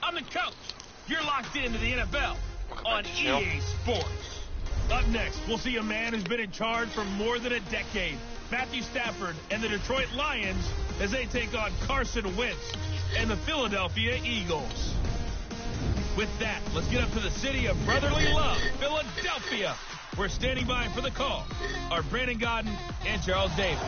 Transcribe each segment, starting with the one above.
I'm the coach. You're locked into the NFL on EA Sports. Up next, we'll see a man who's been in charge for more than a decade. Matthew Stafford and the Detroit Lions as they take on Carson Wentz and the Philadelphia Eagles. With that, let's get up to the city of brotherly love, Philadelphia. We're standing by for the call are Brandon Godden and Charles Davis.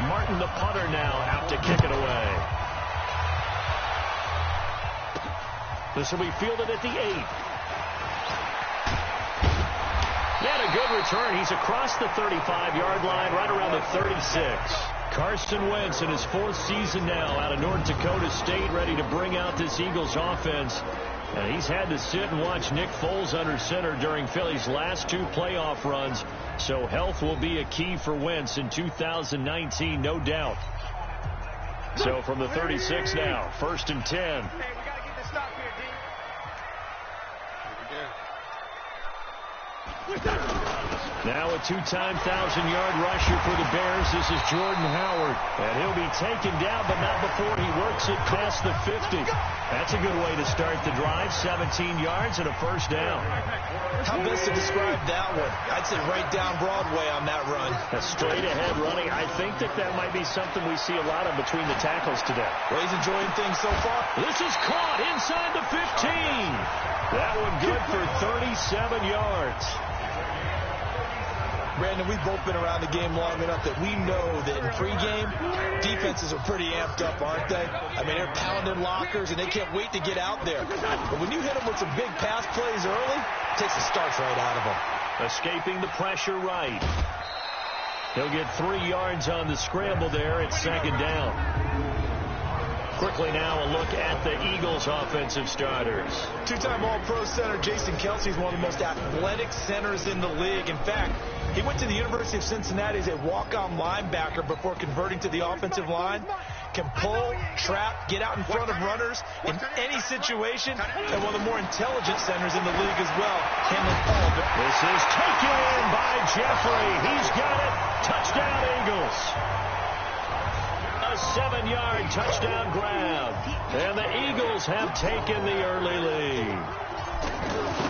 Martin, the punter, now out to kick it away. This will be fielded at the 8. And a good return. He's across the 35-yard line, right around the 36. Carson Wentz in his 4th season now out of North Dakota State, ready to bring out this Eagles offense. And he's had to sit and watch Nick Foles under center during Philly's last 2 playoff runs. So health will be a key for Wentz in 2019, no doubt. So from the 36 now, 1st and 10. Hey, we got to get this stop here, D. Now a 2-time 1,000-yard rusher for the Bears. This is Jordan Howard. And he'll be taken down, but not before he works it past the 50. That's a good way to start the drive. 17 yards and a first down. How best to describe that one? I'd say right down Broadway on that run. A straight-ahead running. I think that might be something we see a lot of between the tackles today. Well, he's enjoying things so far. This is caught inside the 15. That one good for 37 yards. Brandon, we've both been around the game long enough that we know that in pregame, defenses are pretty amped up, aren't they? I mean, they're pounding lockers, and they can't wait to get out there. But when you hit them with some big pass plays early, it takes the starch right out of them. Escaping the pressure right. He'll get 3 yards on the scramble there at 2nd down. Quickly now a look at the Eagles' offensive starters. 2-time All-Pro center Jason Kelsey is one of the most athletic centers in the league. In fact, he went to the University of Cincinnati as a walk-on linebacker before converting to the offensive line. Can pull, trap, get out in front of runners in any situation, and one of the more intelligent centers in the league as well, handling all of it. This is taken in by Jeffrey. He's got it. Touchdown, Eagles. A 7-yard touchdown grab. And the Eagles have taken the early lead.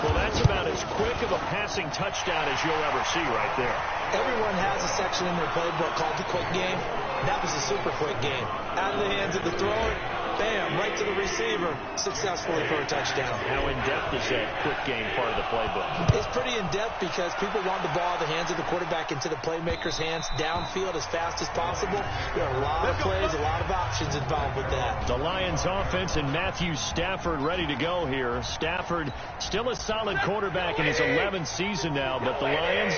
Well, that's about as quick of a passing touchdown as you'll ever see right there. Everyone has a section in their playbook called the quick game. That was a super quick game. Out of the hands of the thrower, bam, right to the receiver, successfully for a touchdown. How in-depth is that quick game part of the playbook? It's pretty in-depth because people want the ball out of the hands of the quarterback into the playmaker's hands downfield as fast as possible. There are a lot of plays, a lot of options involved with that. The Lions offense and Matthew Stafford ready to go here. Stafford still a solid quarterback in his 11th season now, but the Lions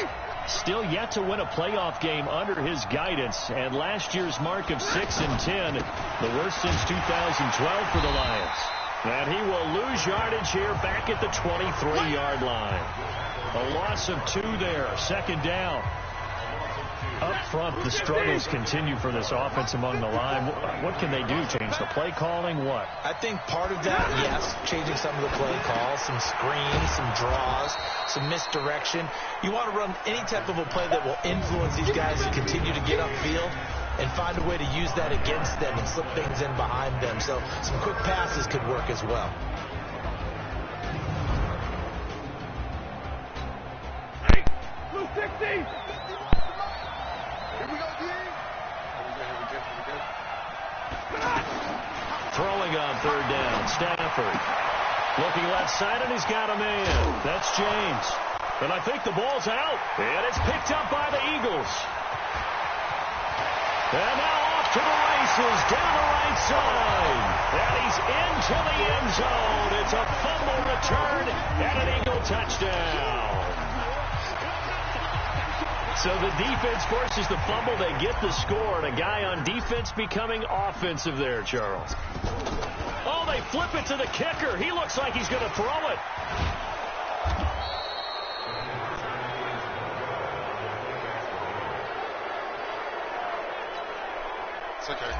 still yet to win a playoff game under his guidance. And last year's mark of 6-10, the worst since 2012 for the Lions. And he will lose yardage here back at the 23-yard line. A loss of 2 there, 2nd down. Up front, the struggles continue for this offense among the line. What can they do? Change the play calling? What? I think part of that, yes, changing some of the play calls, some screens, some draws, some misdirection. You want to run any type of a play that will influence these guys to continue to get upfield and find a way to use that against them and slip things in behind them. So some quick passes could work as well. Hey, blue 60. Throwing on 3rd down, Stafford. Looking left side, and he's got a man. That's James. And I think the ball's out. And it's picked up by the Eagles. And now off to the races, down the right side. And he's into the end zone. It's a fumble return and an Eagle touchdown. So the defense forces the fumble. They get the score, and a guy on defense becoming offensive there, Charles. Oh, they flip it to the kicker. He looks like he's going to throw it. It's okay.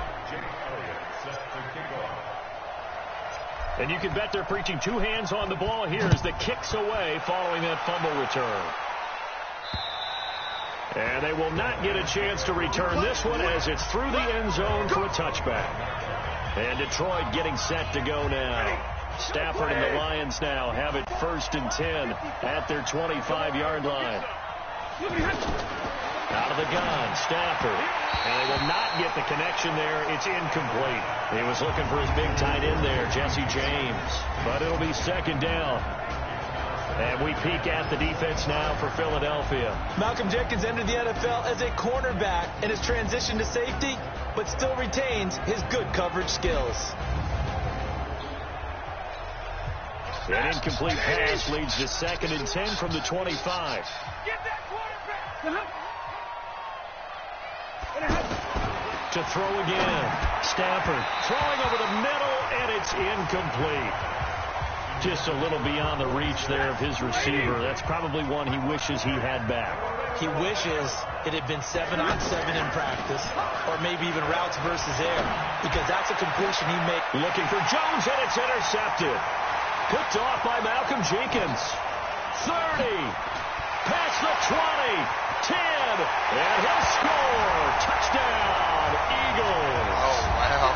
And you can bet they're preaching 2 hands on the ball here as the kick's away following that fumble return. And they will not get a chance to return this one as it's through the end zone for a touchback. And Detroit getting set to go now. Stafford and the Lions now have it 1st and 10 at their 25-yard line. Out of the gun, Stafford. And they will not get the connection there. It's incomplete. He was looking for his big tight end there, Jesse James. But it'll be 2nd down. And we peek at the defense now for Philadelphia. Malcolm Jenkins entered the NFL as a cornerback and has transitioned to safety, but still retains his good coverage skills. An incomplete pass leads to 2nd and 10 from the 25. Get that quarterback. To throw again. Stafford throwing over the middle, and it's incomplete. Just a little beyond the reach there of his receiver. That's probably one he wishes he had back. He wishes it had been 7-on-7 in practice, or maybe even routes versus air, because that's a completion he made. Looking for Jones, and it's intercepted. Picked off by Malcolm Jenkins. 30. Past the 20. 10. And he'll score. Touchdown, Eagles. Oh, wow.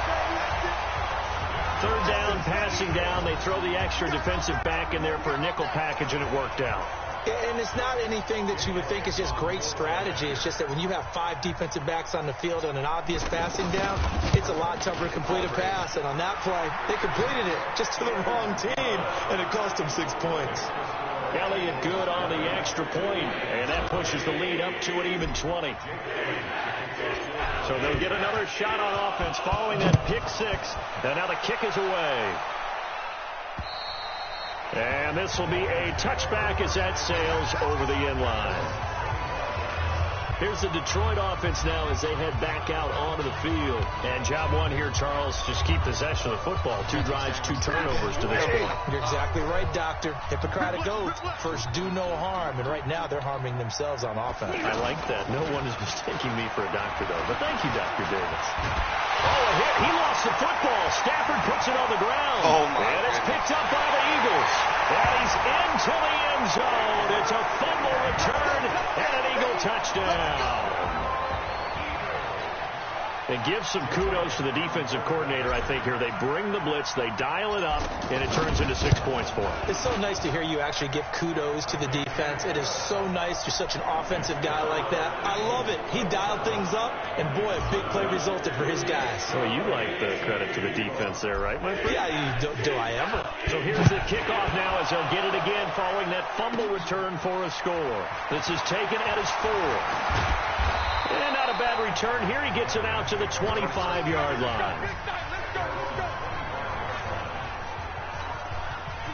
3rd down, passing down. They throw the extra defensive back in there for a nickel package, and it worked out. And it's not anything that you would think is just great strategy. It's just that when you have 5 defensive backs on the field on an obvious passing down, it's a lot tougher to complete a pass. And on that play, they completed it just to the wrong team, and it cost them 6 points. Elliott good on the extra point, and that pushes the lead up to an even 20. So they'll get another shot on offense following that pick 6, and now the kick is away. And this will be a touchback as that sails over the end line. Here's the Detroit offense now as they head back out onto the field. And job one here, Charles, just keep possession of the football. 2 drives, 2 turnovers to this point. You're exactly right, Doctor. Hippocratic oath. First, do no harm. And right now, they're harming themselves on offense. I like that. No one is mistaking me for a doctor, though. But thank you, Dr. Davis. Oh, a hit. He lost the football. Stafford puts it on the ground. Oh, my and it's picked up by the Eagles. And he's into the end zone. It's a fumble return and an Eagle touchdown. And give some kudos to the defensive coordinator, I think, here. They bring the blitz, they dial it up, and it turns into 6 points for them. It's so nice to hear you actually give kudos to the defense. It is so nice. You're such an offensive guy like that. I love it. He dialed things up, and boy, a big play resulted for his guys. Well, you like the credit to the defense there, right, my friend? Yeah, do I ever. So here's the kickoff now as they'll get it again following that fumble return for a score. This is taken at his 4. And not a bad return here. He gets it out to the 25-yard line.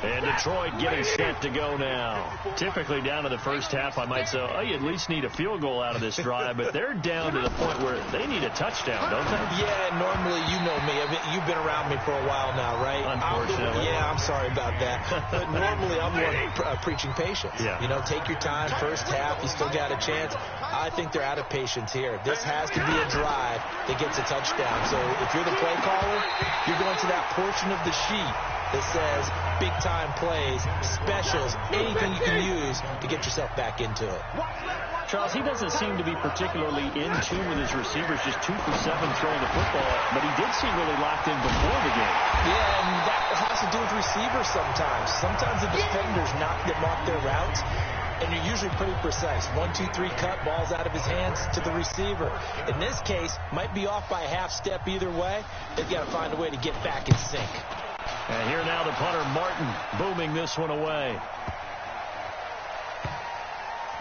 And Detroit getting set to go now. Typically down to the first half, I might say, oh, you at least need a field goal out of this drive. But they're down to the point where they need a touchdown, don't they? Yeah, normally, you know me. I mean, you've been around me for a while now, right? Unfortunately. I'm sorry about that. But normally, I'm the one preaching patience. Yeah. You know, take your time. First half, you still got a chance. I think they're out of patience here. This has to be a drive that gets a touchdown. So if you're the play caller, you're going to that portion of the sheet that says big-time plays, specials, anything you can use to get yourself back into it. Charles, he doesn't seem to be particularly in tune with his receivers, just 2 for 7 throwing the football, but he did seem really locked in before the game. Yeah, and that has to do with receivers sometimes. Sometimes the defenders knock them off their routes, and you're usually pretty precise. 1, 2, 3 cut, balls out of his hands to the receiver. In this case, might be off by a half step either way. They've got to find a way to get back in sync. And here now the punter, Martin, booming this one away.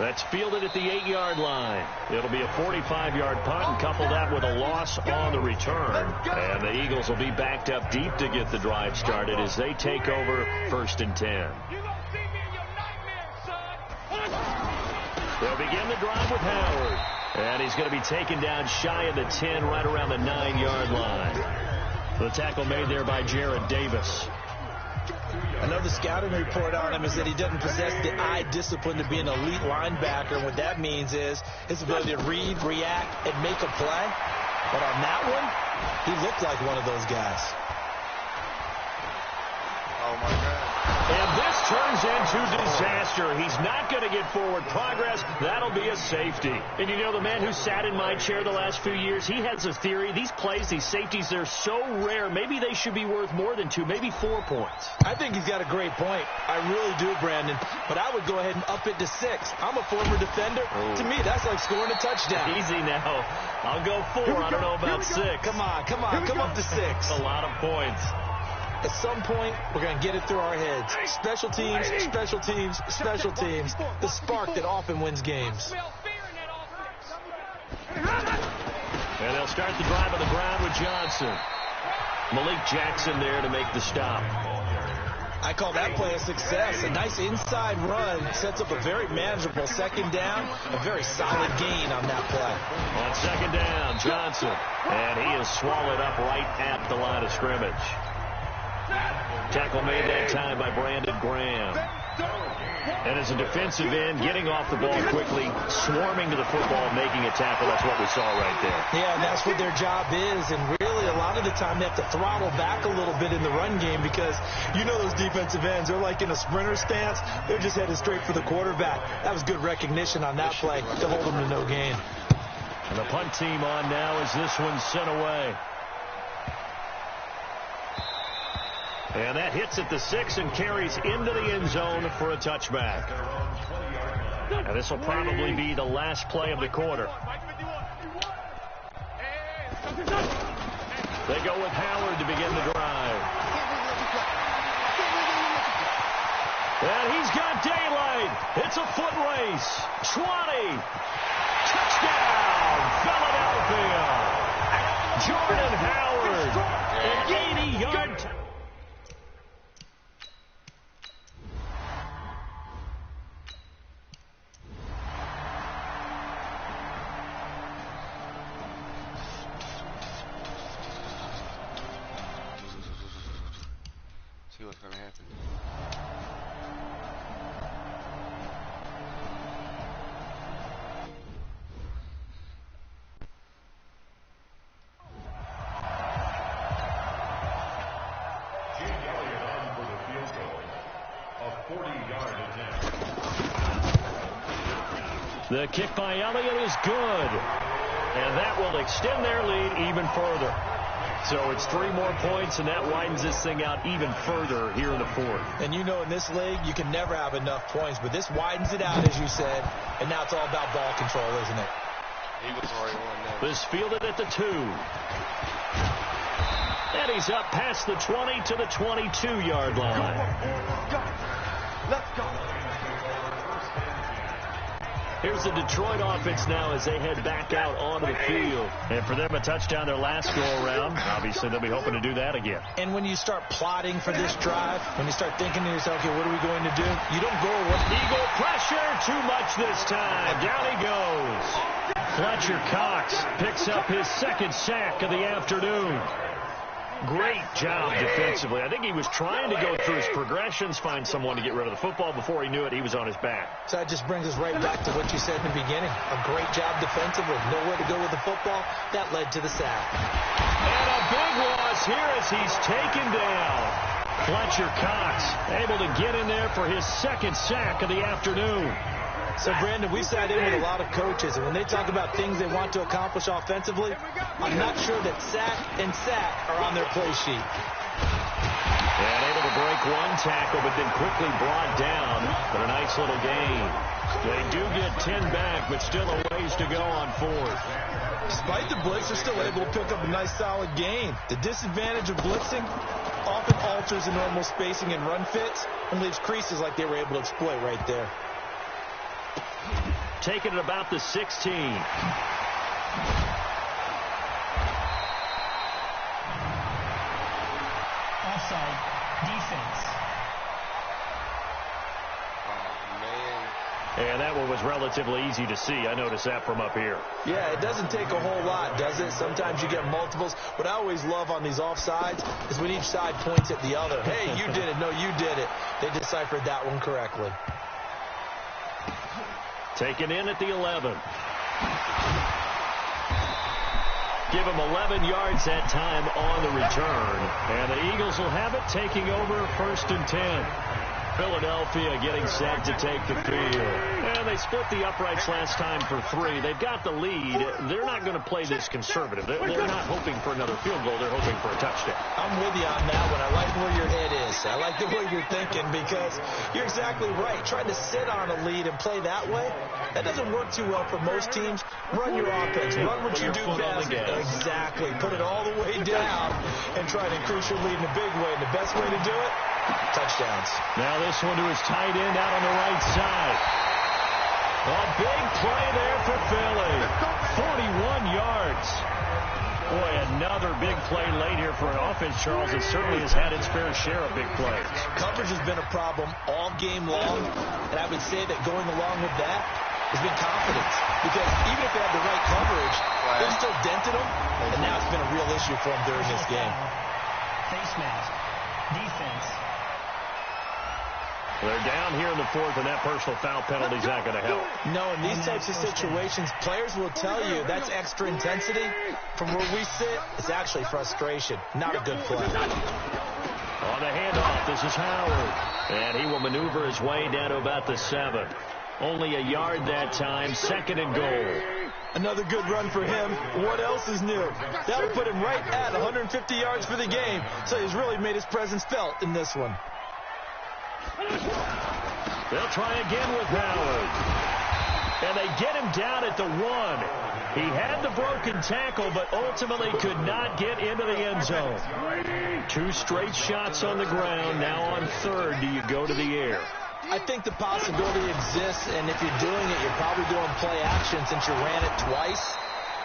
That's fielded at the 8-yard line. It'll be a 45-yard punt, and couple that with a loss on the return. And the Eagles will be backed up deep to get the drive started as they take over 1st and 10. They'll begin the drive with Howard. And he's going to be taken down shy of the 10, right around the 9-yard line. The tackle made there by Jared Davis. I know the scouting report on him is that he doesn't possess the eye discipline to be an elite linebacker. What that means is his ability to read, react, and make a play. But on that one, he looked like one of those guys. Oh, my God. And this turns into disaster. He's not going to get forward progress. That'll be a safety. And you know, the man who sat in my chair the last few years, he has a theory. These plays, these safeties, they're so rare. Maybe they should be worth more than 2, maybe 4 points. I think he's got a great point. I really do, Brandon. But I would go ahead and up it to 6. I'm a former defender. To me, that's like scoring a touchdown. Easy now. I'll go 4. I don't know about 6. Come on. Come up to 6. A lot of points. At some point, we're going to get it through our heads. Special teams, special teams, special teams. The spark that often wins games. And they'll start the drive on the ground with Johnson. Malik Jackson there to make the stop. I call that play a success. A nice inside run sets up a very manageable second down. A very solid gain on that play. On second down, Johnson. And he is swallowed up right at the line of scrimmage. Tackle made that time by Brandon Graham. And as a defensive end, getting off the ball quickly, swarming to the football, making a tackle. That's what we saw right there. Yeah, and that's what their job is. And really, a lot of the time, they have to throttle back a little bit in the run game because you know those defensive ends, they're like in a sprinter stance. They're just headed straight for the quarterback. That was good recognition on that play to hold them to no gain. And the punt team on now as this one's sent away. And that hits at the 6 and carries into the end zone for a touchback. And this will probably be the last play of the quarter. They go with Howard to begin the drive. And he's got daylight. It's a foot race. 20. Touchdown, Philadelphia. Jordan Howard, an 80-yard touchdown. See what's going to happen. The kick by Elliott is good. And that will extend their lead even further. So it's 3 more points, and that widens this thing out even further here in the 4th. And you know, in this league, you can never have enough points, but this widens it out, as you said, and now it's all about ball control, isn't it? Eagles already won that. This fielded at the 2. And he's up past the 20 to the 22-yard line. Let's go. Here's the Detroit offense now as they head back out onto the field. And for them, a touchdown their last go-around. Obviously, they'll be hoping to do that again. And when you start plotting for this drive, when you start thinking to yourself, okay, what are we going to do? You don't go with Eagle pressure, too much this time. Down he goes. Fletcher Cox picks up his 2nd sack of the afternoon. Great job defensively. I think he was trying to go through his progressions, find someone to get rid of the football. Before he knew it, he was on his back. So that just brings us right back to what you said in the beginning. A great job defensively. Nowhere to go with the football. That led to the sack. And a big loss here as he's taken down. Fletcher Cox able to get in there for his 2nd sack of the afternoon. So, Brandon, we've sat in with a lot of coaches, and when they talk about things they want to accomplish offensively, I'm not sure that sack and sack are on their play sheet. And able to break one tackle, but then quickly brought down. But a nice little gain. They do get 10 back, but still a ways to go on 4th. Despite the blitz, they're still able to pick up a nice solid gain. The disadvantage of blitzing often alters the normal spacing and run fits and leaves creases like they were able to exploit right there. Taking it about the 16. Offside defense. Oh, man. And that one was relatively easy to see. I noticed that from up here. Yeah, it doesn't take a whole lot, does it? Sometimes you get multiples. What I always love on these offsides is when each side points at the other. Hey, you did it. No, you did it. They deciphered that one correctly. Taken in at the 11. Give him 11 yards that time on the return. And the Eagles will have it, taking over 1st and 10. Philadelphia getting set to take the field. And they split the uprights last time for 3. They've got the lead. They're not going to play this conservative. They're not hoping for another field goal. They're hoping for a touchdown. I'm with you on that one. I like where your head is. I like the way you're thinking because you're exactly right. Trying to sit on a lead and play that way, that doesn't work too well for most teams. Run your offense. Run what you do best. Exactly. Put it all the way down and try to increase your lead in a big way. And the best way to do it, touchdowns. Now this one to his tight end out on the right side. A big play there for Philly. 41 yards. Boy, another big play late here for an offense, Charles. It certainly has had its fair share of big plays. Coverage has been a problem all game long, and I would say that going along with that has been confidence. Because even if they have the right coverage, they still dented them, and now it's been a real issue for them during this game. Face mask. Defense. They're down here in the 4th, and that personal foul penalty is not going to help. No, in these types of situations, players will tell you that's extra intensity. From where we sit, it's actually frustration. Not a good play. On the handoff, this is Howard. And he will maneuver his way down to about the 7. Only a yard that time, 2nd and goal. Another good run for him. What else is new? That'll put him right at 150 yards for the game. So he's really made his presence felt in this one. They'll try again with Howard. And they get him down at the 1. He had the broken tackle, but ultimately could not get into the end zone. 2 straight shots on the ground. Now on 3rd, do you go to the air? I think the possibility exists, and if you're doing it, you're probably doing play action since you ran it twice.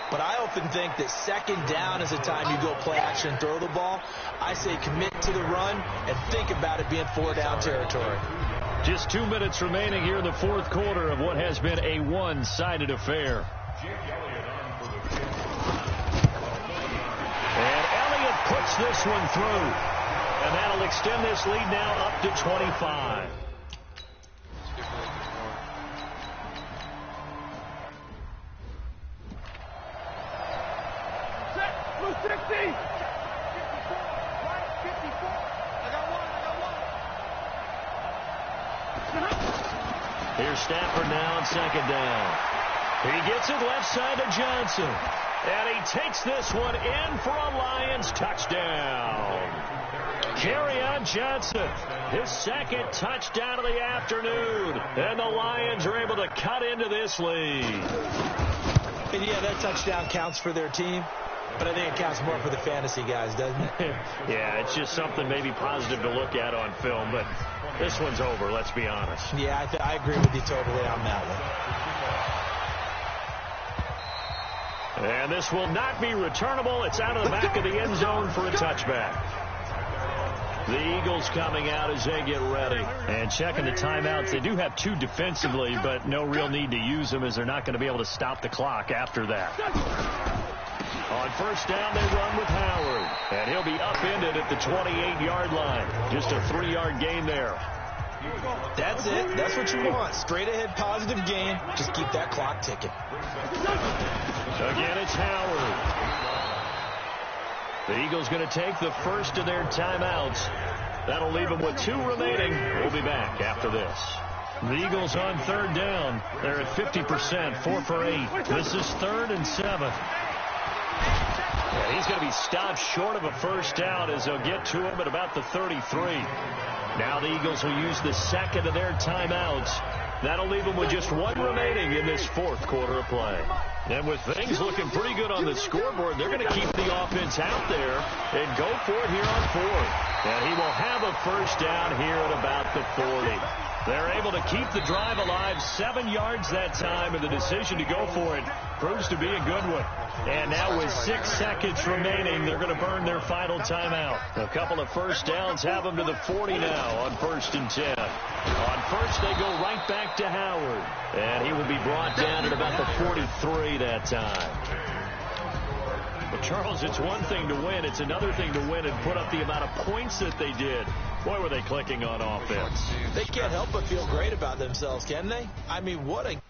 But I often think that 2nd down is the time you go play action and throw the ball. I say commit to the run and think about it being 4-down territory. Just 2 minutes remaining here in the 4th quarter of what has been a one-sided affair. And Elliott puts this one through. And that'll extend this lead now up to 25. Here's Stafford now on 2nd down. He gets it left side to Johnson. And he takes this one in for a Lions touchdown. Kerryon Johnson, his 2nd touchdown of the afternoon. And the Lions are able to cut into this lead. And yeah, that touchdown counts for their team. But I think it counts more for the fantasy guys, doesn't it? Yeah, it's just something maybe positive to look at on film. But this one's over, let's be honest. Yeah, I agree with you totally on that one. And this will not be returnable. It's out of the back of the end zone for a touchback. The Eagles coming out as they get ready. And checking the timeouts. They do have 2 defensively, but no real need to use them as they're not going to be able to stop the clock after that. On 1st down, they run with Howard. And he'll be upended at the 28-yard line. Just a 3-yard gain there. That's it. That's what you want. Straight ahead positive gain. Just keep that clock ticking. Again, it's Howard. The Eagles going to take the first of their timeouts. That'll leave them with 2 remaining. We'll be back after this. The Eagles on 3rd down. They're at 50%, 4 for 8. This is 3rd and 7. Yeah, he's going to be stopped short of a 1st down as they'll get to him at about the 33. Now the Eagles will use the 2nd of their timeouts. That'll leave them with just 1 remaining in this 4th quarter of play. And with things looking pretty good on the scoreboard, they're going to keep the offense out there and go for it here on 4th. And he will have a 1st down here at about the 40. They're able to keep the drive alive, 7 yards that time, and the decision to go for it proves to be a good one. And now with 6 seconds remaining, they're going to burn their final timeout. A couple of 1st downs have them to the 40 now on 1st and 10. On 1st, they go right back to Howard. And he will be brought down at about the 43 that time. But, Charles, it's one thing to win. It's another thing to win and put up the amount of points that they did. Boy, were they clicking on offense. They can't help but feel great about themselves, can they? I mean, what a